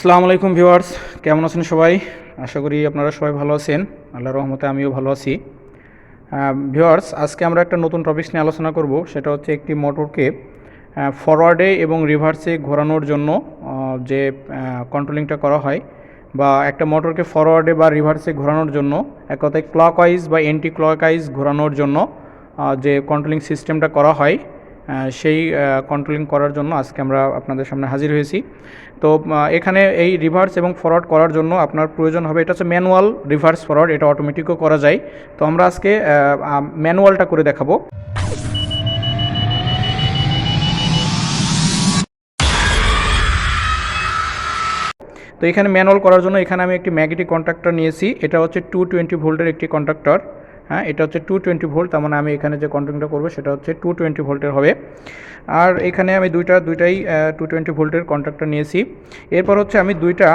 আসসালামু আলাইকুম ভিউয়ার্স, কেমন আছেন সবাই? আশা করি আপনারা সবাই ভালো আছেন। আল্লাহর রহমতে আমিও ভালো আছি। ভিউয়ার্স, আজকে আমরা একটা নতুন টপিকস নিয়ে আলোচনা করব। সেটা হচ্ছে একটি মোটরকে ফরওয়ার্ডে এবং রিভার্সে ঘোরানোর জন্য যে কন্ট্রোলিংটা করা হয়, বা একটা মোটরকে ফরওয়ার্ডে বা রিভার্সে ঘোরানোর জন্য, এক কথায় ক্লকওয়াইজ বা অ্যান্টি ক্লকওয়াইজ ঘোরানোর জন্য যে কন্ট্রোলিং সিস্টেমটা করা হয়, সেই কন্ট্রোলিং করার জন্য আজকে আমরা আপনাদের সামনে হাজির হয়েছি। তো এখানে এই রিভার্স এবং ফরওয়ার্ড করার জন্য আপনার প্রয়োজন হবে, এটা হচ্ছে ম্যানুয়াল রিভার্স ফরওয়ার্ড, এটা অটোমেটিকও করা যায়। তো আমরা আজকে ম্যানুয়ালটা করে দেখাবো। তো এখানে ম্যানুয়াল করার জন্য এখানে আমি একটি ম্যাগনেটিক কন্ট্যাক্টর নিয়েছি। এটা হচ্ছে 220 ভোল্টের একটি কন্ট্যাক্টর। হ্যাঁ, এটা হচ্ছে 220 ভোল্ট, তার মানে আমি এখানে যে কন্ট্রোলিংটা করবো সেটা হচ্ছে 220 ভোল্টের হবে। আর এখানে আমি দুইটাই 220 ভোল্টের কন্ট্যাক্টর নিয়েছি। এরপর হচ্ছে আমি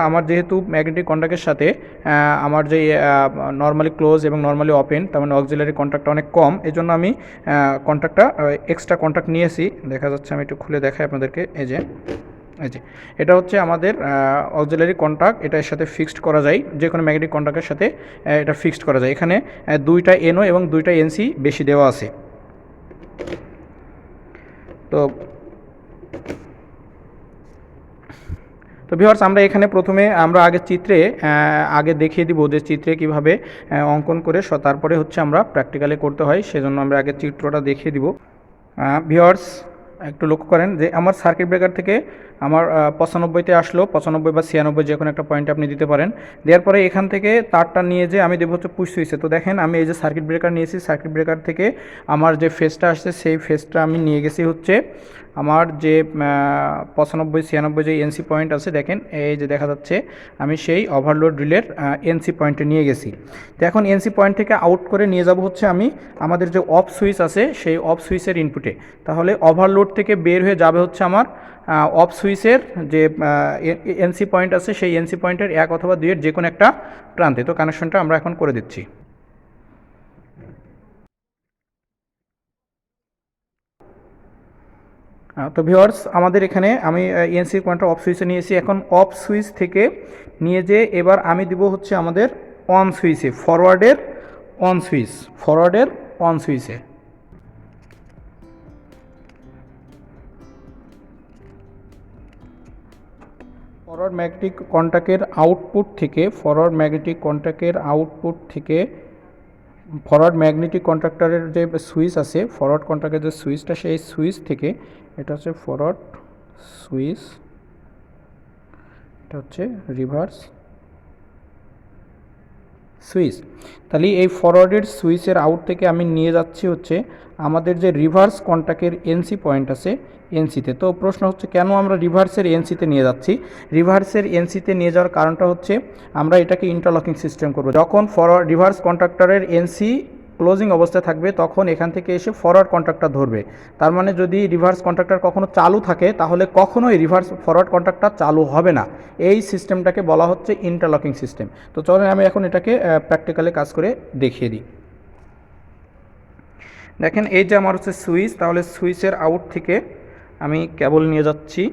আমার যেহেতু ম্যাগনেটিক কন্ট্যাক্টের সাথে আমার যে নর্মালি ক্লোজ এবং নর্মালি ওপেন, তার মানে অক্সিলারি কন্ট্যাক্টটা অনেক কম, এই জন্য আমি কন্ট্যাক্টটা এক্সট্রা কন্ট্যাক্ট নিয়েছি। দেখা যাচ্ছে, আমি একটু খুলে দেখাই আপনাদেরকে। এই যে এটা হচ্ছে আমাদের অক্সিলারি কন্ট্যাক্ট, এটা এর সাথে ফিক্সড করা যায়, যে কোনো ম্যাগনেটিক কন্ট্যাক্টের সাথে এটা ফিক্সড করা যায়। এখানে দুইটা এনও এবং দুইটা এনসি বেশি দেওয়া আছে। তো ভিউয়ার্স, আমরা এখানে প্রথমে আগে চিত্রে দেখিয়ে দিব যে চিত্রে কিভাবে অঙ্কন করে তারপরে হচ্ছে আমরা প্র্যাকটিক্যালি করতে হয়, সেজন্য আমরা আগে চিত্রটা দেখিয়ে দিব। ভিউয়ার্স, একটু লক্ষ্য করেন যে আমার সার্কিট ব্রেকার থেকে আমার 95তে আসলো, 95 বা 96 যে কোনো একটা পয়েন্টে আপনি দিতে পারেন। দেওয়ার পরে এখান থেকে তারটা নিয়ে যে আমি দেবো হচ্ছে পুশ সুইচে। তো দেখেন, আমি এই যে সার্কিট ব্রেকার নিয়েছি, সার্কিট ব্রেকার থেকে আমার যে ফেজটা আসছে সেই ফেজটা আমি নিয়ে গেছি হচ্ছে আমার যে 95 96 যে এনসি পয়েন্ট আছে, দেখেন এই যে দেখা যাচ্ছে, আমি সেই ওভারলোড রিলের এনসি পয়েন্টে নিয়ে গেছি। তো এখন এনসি পয়েন্ট থেকে আউট করে নিয়ে যাব হচ্ছে আমি আমাদের যে অফ সুইচ আছে সেই অফ সুইচের ইনপুটে। তাহলে ওভারলোড থেকে বের হয়ে যাবে হচ্ছে আমার অফ সুইচের যে এনসি পয়েন্ট আছে, সেই এনসি পয়েন্টের 1 অথবা 2 এর যে কোনো একটা প্রান্তে। তো কানেকশনটা আমরা এখন করে দিচ্ছি। তো ভিউয়ার্স, আমাদের এখানে আমি এনসি পয়েন্টটা অফ সুইচে নিয়েছি। এখন অফ সুইচ থেকে নিয়ে যে এবার আমি দিব হচ্ছে আমাদের অন সুইচে, ফরওয়ার্ডের অন সুইচে। ফরওয়ার্ড ম্যাগনেটিক কন্ট্যাক্টের আউটপুট থেকে ফরওয়ার্ড ম্যাগনেটিক কন্ট্যাক্টরের যে সুইচ আছে, ফরওয়ার্ড কন্ট্যাক্টের যে সুইচটা, সেই সুইচ থেকে, এটা হচ্ছে ফরওয়ার্ড সুইচ, এটা হচ্ছে রিভার্স সুইচ। তাহলে এই ফরওয়ার্ডের সুইচের আউট থেকে আমি নিয়ে যাচ্ছি হচ্ছে আমাদের যে রিভার্স কন্ট্যাক্টের এনসি পয়েন্ট আছে এনসিতে। তো প্রশ্ন হচ্ছে, কেন আমরা রিভার্সের এনসিতে নিয়ে যাচ্ছি? রিভার্সের এনসিতে নিয়ে যাওয়ার কারণটা হচ্ছে, আমরা এটাকে ইন্টারলকিং সিস্টেম করব। যখন রিভার্স কন্ট্যাক্টরের এনসি ক্লোজিং অবস্থায় থাকবে, তখন এখান থেকে এসে ফরওয়ার্ড কন্ট্যাক্টর ধরবে। তার মানে যদি রিভার্স কন্ট্যাক্টর কখনো চালু থাকে, তাহলে কখনোই ফরওয়ার্ড কন্ট্যাক্টর চালু হবে না। এই সিস্টেমটাকে বলা হচ্ছে ইন্টারলকিং সিস্টেম। তো চলেন আমি এখন এটাকে প্র্যাকটিক্যালি কাজ করে দেখিয়ে দিই। দেখেন, এই যে আমার হচ্ছে সুইচ, তাহলে সুইচের আউট থেকে আমি কেবল নিয়ে যাচ্ছি।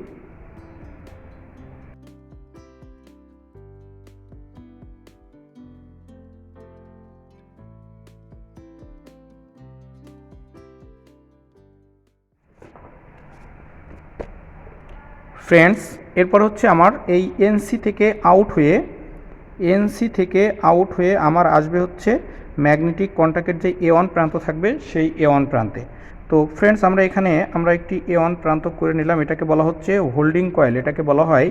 ফ্রেন্ডস, এরপর হচ্ছে আমার এই এনসি থেকে আউট হয়ে আমার আসবে হচ্ছে ম্যাগনেটিক কন্ট্যাক্টের যে A1 প্রান্ত থাকবে, সেই A1 প্রান্তে। তো ফ্রেন্ডস, আমরা একটি A1 প্রান্ত করে নিলাম। এটাকে বলা হচ্ছে হোল্ডিং কয়েল। এটাকে বলা হয়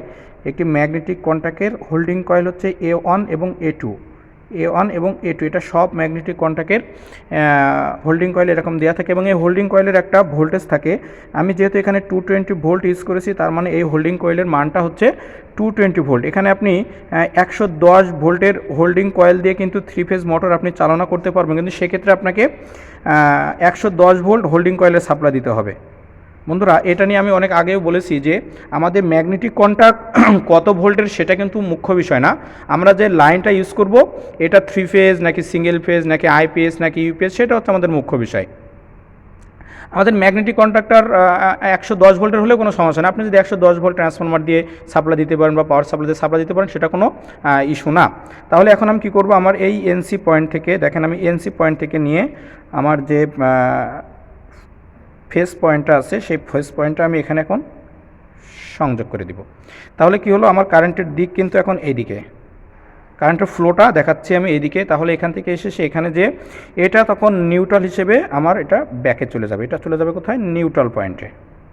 একটি ম্যাগনেটিক কন্ট্যাক্টের হোল্ডিং কয়েল হচ্ছে A1 এবং A2। এটা সব ম্যাগনেটিক কন্ট্যাক্টের হোল্ডিং কয়েল এরকম দেওয়া থাকে, এবং এই হোল্ডিং কয়েলের একটা ভোল্টেজ থাকে। আমি যেহেতু এখানে 220 ভোল্ট ইউজ করেছি, তার মানে এই হোল্ডিং কয়েলের মানটা হচ্ছে 220 ভোল্ট। এখানে আপনি 110 ভোল্টের হোল্ডিং কয়েল দিয়ে কিন্তু 3 ফেজ মোটর আপনি চালনা করতে পারবেন, কিন্তু সেক্ষেত্রে আপনাকে 110 ভোল্ট হোল্ডিং কয়েলের সাপ্লাই দিতে হবে। বন্ধুরা, এটা নিয়ে আমি অনেক আগেও বলেছি যে আমাদের ম্যাগনেটিক কন্ট্যাক্ট কত ভোল্টের সেটা কিন্তু মুখ্য বিষয় না। আমরা যে লাইনটা ইউজ করব, এটা 3 ফেজ নাকি সিঙ্গেল ফেজ নাকি আইপিএস নাকি ইউপিএস, সেটা হচ্ছে আমাদের মুখ্য বিষয়। আমাদের ম্যাগনেটিক কন্ট্রাক্টর 110 ভোল্টের হলেও কোনো সমস্যা না। আপনি যদি 110 ভোল্ট ট্রান্সফরমার দিয়ে সাপ্লাই দিতে পারেন বা পাওয়ার সাপ্লাই দিয়ে সাপ্লাই দিতে পারেন, সেটা কোনো ইস্যু না। তাহলে এখন আমি কী করবো, আমার এই এনসি পয়েন্ট থেকে দেখেন, আমি এনসি পয়েন্ট থেকে নিয়ে আমার যে ফেস পয়েন্টটা আছে সেই ফেস পয়েন্টটা আমি এখানে এখন সংযোগ করে দিব। তাহলে কি হলো, আমার কারেন্টের দিক কিন্তু এখন এইদিকে, কারেন্টের ফ্লোটা দেখাচ্ছি আমি এইদিকে। তাহলে এখান থেকে এসে সে এখানে যে এটা তখন নিউট্রাল হিসেবে আমার এটা ব্যাকে চলে যাবে, এটা চলে যাবে কোথায়, নিউট্রাল পয়েন্টে।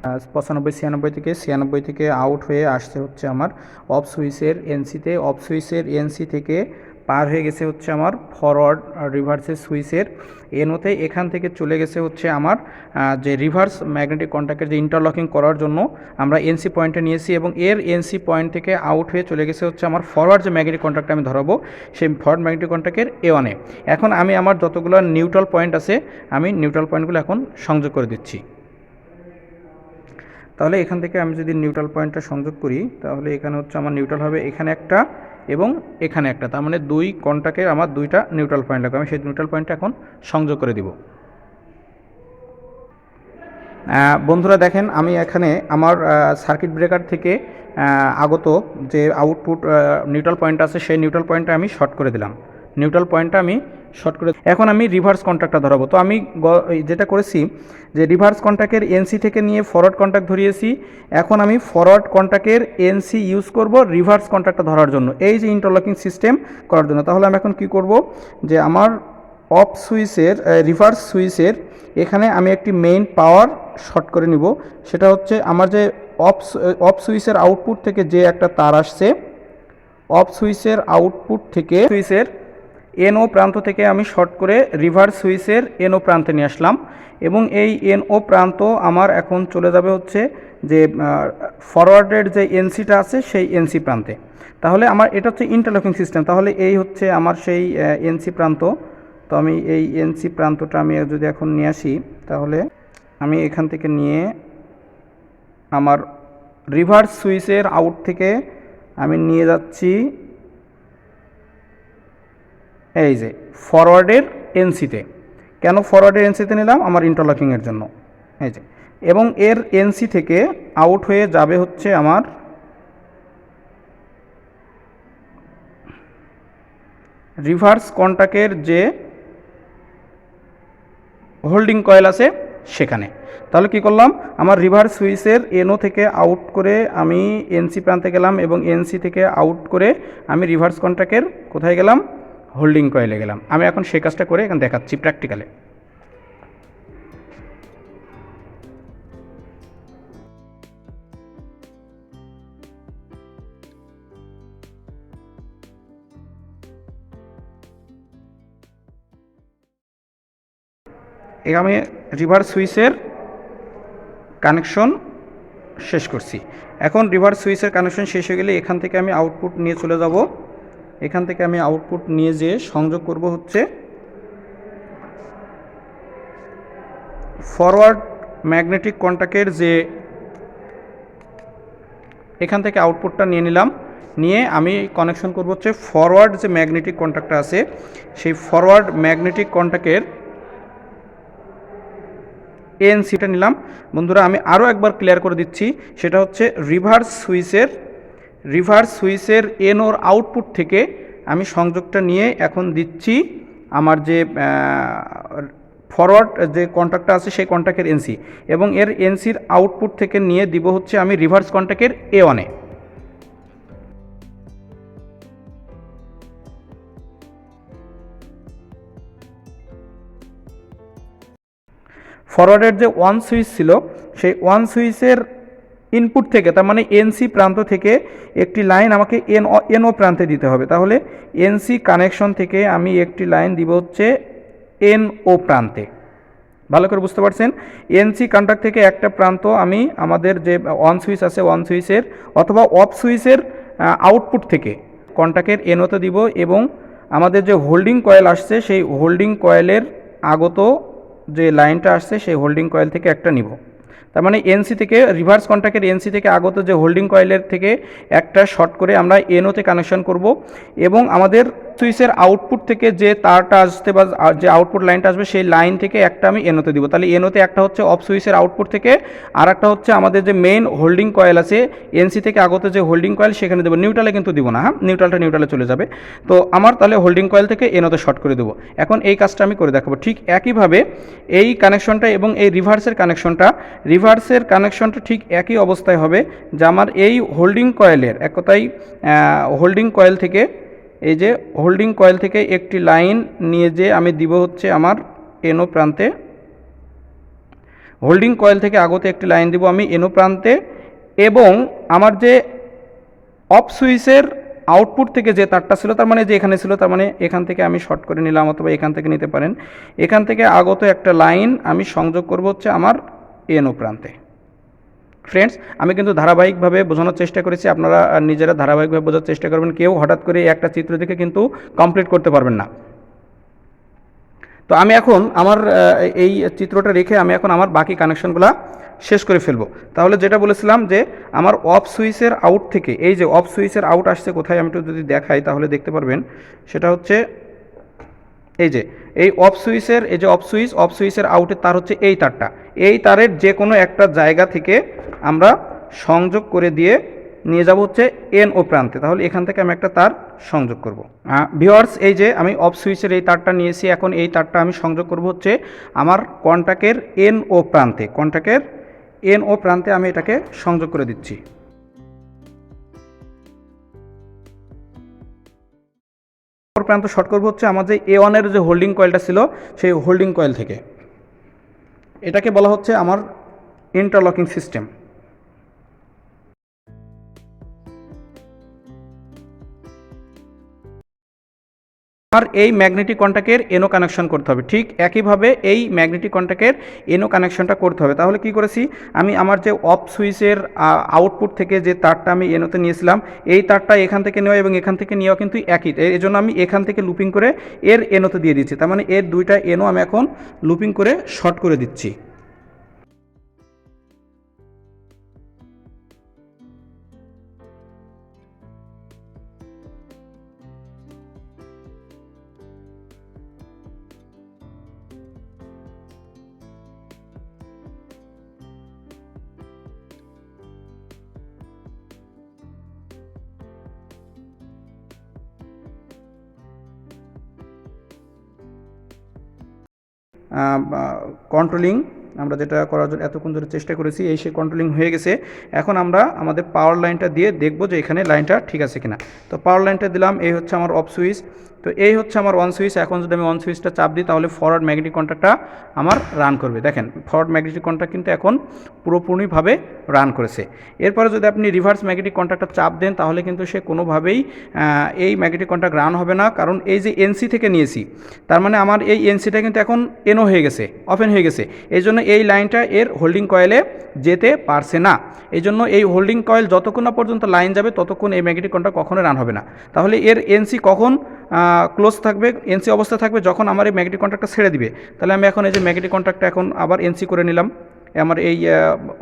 95 থেকে আউট হয়ে আসছে হচ্ছে আমার অফ সুইচের এনসিতে, অফ সুইচের এনসি থেকে পার হয়ে গেছে হচ্ছে আমার ফরওয়ার্ড রিভার্সের সুইচের এনোতে, এখান থেকে চলে গেছে হচ্ছে আমার যে রিভার্স ম্যাগনেটিক কন্ট্যাক্টের যে ইন্টারলকিং করার জন্য আমরা এনসি পয়েন্টে নিয়েছি, এবং এর এনসি পয়েন্ট থেকে আউট হয়ে চলে গেছে হচ্ছে আমার ফরওয়ার্ড যে ম্যাগনেটিক কন্ট্যাক্ট আমি ধরাবো সেই ফরওয়ার্ড ম্যাগনেটিক কন্ট্যাক্টের A1-এ। এখন আমি আমার যতগুলো নিউট্রাল পয়েন্ট আছে আমি নিউট্রাল পয়েন্টগুলো এখন সংযোগ করে দিচ্ছি। তাহলে এখান থেকে আমি যদি নিউট্রাল পয়েন্টটা সংযোগ করি, তাহলে এখানে হচ্ছে আমার নিউট্রাল হবে এখানে একটা এবং এখানে একটা, তার মানে দুই কন্ট্যাক্টের আমার দুইটা নিউট্রাল পয়েন্ট লাগবে। আমি সেই নিউট্রাল পয়েন্টটা এখন সংযোগ করে দিব। বন্ধুরা দেখেন, আমি এখানে আমার সার্কিট ব্রেকার থেকে আগত যে আউটপুট নিউট্রাল পয়েন্ট আছে সেই নিউট্রাল পয়েন্টটা আমি শর্ট করে দিলাম, নিউট্রাল পয়েন্টটা আমি শর্ট করে। এখন আমি রিভার্স কন্ট্যাক্টটা ধরাবো। তো আমি যেটা করেছি যে রিভার্স কন্ট্যাক্টের এনসি থেকে নিয়ে ফরওয়ার্ড কন্ট্যাক্ট ধরিয়েছি, এখন আমি ফরওয়ার্ড কন্ট্যাক্টের এনসি ইউজ করব রিভার্স কন্ট্যাক্টটা ধরার জন্য, এই যে ইন্টারলকিং সিস্টেম করার জন্য। তাহলে আমি এখন কি করব, যে আমার অফ সুইচের রিভার্স সুইচের এখানে আমি একটি মেইন পাওয়ার শর্ট করে নিব। সেটা হচ্ছে আমার যে অফ সুইচের আউটপুট থেকে যে একটা তার আসছে, অফ সুইচের আউটপুট থেকে সুইচের এনও প্রান্ত থেকে আমি শর্ট করে রিভার্স সুইচের এনও প্রান্তে নিয়ে আসলাম, এবং এই এনও প্রান্ত আমার এখন চলে যাবে হচ্ছে যে ফরওয়ার্ডের যে এনসিটা আছে সেই এনসি প্রান্তে। তাহলে আমার এটা হচ্ছে ইন্টারলকিং সিস্টেম। তাহলে এই হচ্ছে আমার সেই এনসি প্রান্ত। তো আমি এই এনসি প্রান্তটা আমি যদি এখন নিয়ে আসি, তাহলে আমি এখান থেকে নিয়ে আমার রিভার্স সুইচের আউট থেকে আমি নিয়ে যাচ্ছি এই যে ফরওয়ার্ডের এনসিতে। কেন ফরওয়ার্ডের এনসিতে নিলাম, আমার ইন্টারলকিংয়ের জন্য, এই যে। এবং এর এনসি থেকে আউট হয়ে যাবে হচ্ছে আমার রিভার্স কন্ট্যাক্টের যে হোল্ডিং কয়েল আছে সেখানে। তাহলে কি করলাম, আমার রিভার্স সুইচের এনও থেকে আউট করে আমি এনসি প্রান্তে গেলাম, এবং এনসি থেকে আউট করে আমি রিভার্স কন্ট্যাক্টের কোথায় গেলাম, হোল্ডিং কয়েলে গেলাম। আমি এখন সেই কাজটা করে এখন দেখাচ্ছি প্র্যাকটিক্যালে। আমি রিভার্স সুইচের কানেকশন শেষ করছি। এখন রিভার্স সুইচের কানেকশন শেষ হয়ে গেলে এখান থেকে আমি আউটপুট নিয়ে চলে যাব। এখান থেকে আমি আউটপুট নিয়ে যেয়ে সংযোগ করব হচ্ছে ফরওয়ার্ড ম্যাগনেটিক কন্ট্যাক্টের যে, এখান থেকে আউটপুটটা নিয়ে নিলাম, নিয়ে আমি কানেকশন করব হচ্ছে ফরওয়ার্ড যে ম্যাগনেটিক কন্ট্যাক্টটা আছে সেই ফরওয়ার্ড ম্যাগনেটিক কন্ট্যাক্টের এনসিটা নিলাম। বন্ধুরা আমি আরও একবার ক্লিয়ার করে দিচ্ছি, সেটা হচ্ছে রিভার্স সুইচের এনওর আউটপুট থেকে আমি সংযোগটা নিয়ে এখন দিচ্ছি আমার যে ফরওয়ার্ড যে কন্ট্যাক্টটা আছে সেই কন্ট্যাক্টের এনসি, এবং এর এনসির আউটপুট থেকে নিয়ে দিব হচ্ছে আমি রিভার্স কন্ট্যাক্টের A1-এ। ফরওয়ার্ডের যে ওয়ান সুইচ ছিল সেই ওয়ান সুইচের ইনপুট থেকে, তার মানে এনসি প্রান্ত থেকে একটি লাইন আমাকে এনও প্রান্তে দিতে হবে। তাহলে এনসি কানেকশন থেকে আমি একটি লাইন দিব হচ্ছে এনও প্রান্তে। ভালো করে বুঝতে পারছেন, এনসি কন্ট্যাক্ট থেকে একটা প্রান্ত আমি আমাদের যে অন সুইচ আছে ওয়ান সুইচের অথবা অফ সুইচের আউটপুট থেকে কন্ট্যাক্টের এনওতে দিব, এবং আমাদের যে হোল্ডিং কয়েল আসছে সেই হোল্ডিং কয়েলের আগত যে লাইনটা আসছে সেই হোল্ডিং কয়েল থেকে একটা নিব। তার মানে এনসি থেকে রিভার্স কন্ট্যাক্টের এনসি থেকে আগত যে হোল্ডিং কয়েলের থেকে একটা শর্ট করে আমরা এনওতে কানেকশন করব, এবং আমাদের সুইচের আউটপুট থেকে যে তারটা আসতে বা যে আউটপুট লাইনটা আসবে সেই লাইন থেকে একটা আমি এনোতে দিব। তাহলে এনোতে একটা হচ্ছে অফ সুইচের আউটপুট থেকে, আর একটা হচ্ছে আমাদের যে মেইন হোল্ডিং কয়েল আছে এনসি থেকে আগত যে হোল্ডিং কয়েল সেখানে দেবো। নিউট্রালে কিন্তু দিব না, হ্যাঁ, নিউট্রালে চলে যাবে। তো আমার তাহলে হোল্ডিং কয়েল থেকে এনোতে শর্ট করে দেবো। এখন এই কাজটা আমি করে দেখাবো। ঠিক একইভাবে এই কানেকশনটা এবং এই রিভার্সের কানেকশনটা ঠিক একই অবস্থায় হবে, যে আমার এই হোল্ডিং কয়েলের এক কথায় হোল্ডিং কয়েল থেকে, এই যে হোল্ডিং কয়েল থেকে একটি লাইন নিয়ে যে আমি দিব হচ্ছে আমার এনো প্রান্তে, হোল্ডিং কয়েল থেকে আগতে একটি লাইন দিব আমি এনো প্রান্তে, এবং আমার যে অফ সুইচের আউটপুট থেকে যে তারটা ছিল, তার মানে যে এখানে ছিল, তার মানে এখান থেকে আমি শর্ট করে নিলাম, অথবা এখান থেকে নিতে পারেন, এখান থেকে আগত একটা লাইন আমি সংযোগ করব হচ্ছে আমার এনো প্রান্তে। ফ্রেন্ডস, আমি কিন্তু ধারাবাহিকভাবে বোঝানোর চেষ্টা করেছি, আপনারা নিজেরা ধারাবাহিকভাবে বোঝার চেষ্টা করবেন। কেউ হঠাৎ করে একটা চিত্র দেখে কিন্তু কমপ্লিট করতে পারবেন না। তো আমি এখন আমার এই চিত্রটা রেখে আমি এখন আমার বাকি কানেকশনগুলো শেষ করে ফেলবো। তাহলে যেটা বলেছিলাম যে আমার অফ সুইচের আউট থেকে, এই যে অফ সুইচের আউট আসছে কোথায়, আমি একটু যদি দেখাই তাহলে দেখতে পারবেন। সেটা হচ্ছে এই যে এই অফ সুইচের আউটের তার হচ্ছে এই তারটা, এই তারের যে কোনো একটা জায়গা থেকে আমরা সংযোগ করে দিয়ে নিয়ে যাব হচ্ছে এন ও প্রান্তে। তাহলে এখান থেকে আমি একটা তার সংযোগ করব। ভিউয়ার্স, এই যে আমি অফ সুইচের এই তারটা নিয়েছি, এখন এই তারটা আমি সংযোগ করব হচ্ছে আমার কন্টাক্টের এন ও প্রান্তে আমি এটাকে সংযোগ করে দিচ্ছি। প্রান্ত শর্ট করব হচ্ছে আমার যে A1 যে হোল্ডিং কয়েলটা ছিল সেই হোল্ডিং কয়েল থেকে। এটাকে বলা হচ্ছে আমার ইন্টারলকিং সিস্টেম। আমার এই ম্যাগনেটিক কন্টাক্টের এনো কানেকশন করতে হবে। ঠিক একইভাবে এই ম্যাগনেটিক কন্টাক্টের এনো কানেকশনটা করতে হবে। তাহলে কি করেছি, আমি আমার যে অফ সুইচের আউটপুট থেকে যে তারটা আমি এনোতে নিয়েছিলাম, এই তারটা এখান থেকে নেওয়া এবং এখান থেকে নেওয়া কিন্তু একই। এই জন্য আমি এখান থেকে লুপিং করে এর এনোতে দিয়ে দিচ্ছি। তার মানে এর দুইটা এনো আমি এখন লুপিং করে শর্ট করে দিচ্ছি। কন্ট্রোলিং আমরা যেটা করার জন্য এতক্ষণ ধরে চেষ্টা করেছি, এই সে কন্ট্রোলিং হয়ে গেছে। এখন আমরা আমাদের পাওয়ার লাইনটা দিয়ে দেখব যে এখানে লাইনটা ঠিক আছে কিনা। তো পাওয়ার লাইনটা দিলাম, এই হচ্ছে আমার অফ সুইচ, তো এই হচ্ছে আমার অন সুইচ। এখন যদি আমি অন সুইচটা চাপ দিই তাহলে ফরওয়ার্ড ম্যাগনেটিক কন্ট্যাক্টটা আমার রান করবে। দেখেন ফরওয়ার্ড ম্যাগনেটিক কন্ট্যাক্ট কিন্তু এখন পুরোপুরিভাবে রান করেছে। এরপরে যদি আপনি রিভার্স ম্যাগনেটিক কন্ট্যাক্টটা চাপ দেন তাহলে কিন্তু সে কোনোভাবেই এই ম্যাগনেটিক কন্ট্যাক্ট রান হবে না, কারণ এই যে এনসি থেকে নিয়েছি, তার মানে আমার এই এনসিটা কিন্তু এখন এনও হয়ে গেছে, ওপেন হয়ে গেছে। এই জন্য এই লাইনটা এর হোল্ডিং কয়েলে যেতে পারছে না। এই জন্য এই হোল্ডিং কয়েল যতক্ষণ না পর্যন্ত লাইন যাবে ততক্ষণ এই ম্যাগনেটিক কন্ট্যাক্ট কখনো রান হবে না। তাহলে এর এনসি কখন ক্লোজ থাকবে, এনসি অবস্থা থাকবে যখন আমার এই ম্যাগনেটিক কন্ট্যাক্টটা ছেড়ে দিবে। তাহলে আমি এখন এই যে ম্যাগনেটিক কন্ট্যাক্টটা এখন আবার এনসি করে নিলাম, আমার এই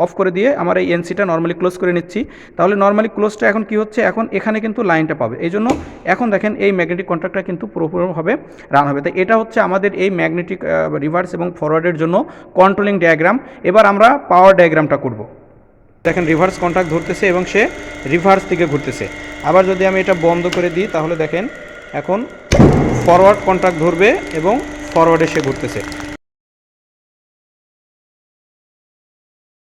অফ করে দিয়ে আমার এই এনসিটা নর্মালি ক্লোজ করে নিচ্ছি। তাহলে নর্মালি ক্লোজটা এখন কি হচ্ছে, এখন এখানে কিন্তু লাইনটা পাবে। এই জন্য এখন দেখেন এই ম্যাগনেটিক কন্ট্যাক্টটা কিন্তু পুরোপুরিভাবে রান হবে। তাই এটা হচ্ছে আমাদের এই ম্যাগনেটিক রিভার্স এবং ফরওয়ার্ডের জন্য কন্ট্রোলিং ডায়াগ্রাম। এবার আমরা পাওয়ার ডায়াগ্রামটা করব। দেখেন রিভার্স কন্ট্যাক্ট ধরতেছে এবং সে রিভার্স দিকে ঘুরতেছে। আবার যদি আমি এটা বন্ধ করে দিই তাহলে দেখেন এখন ফরওয়ার্ড কন্ট্যাক্ট ধরবে এবং ফরওয়ার্ডে সে ঘুরতেছে।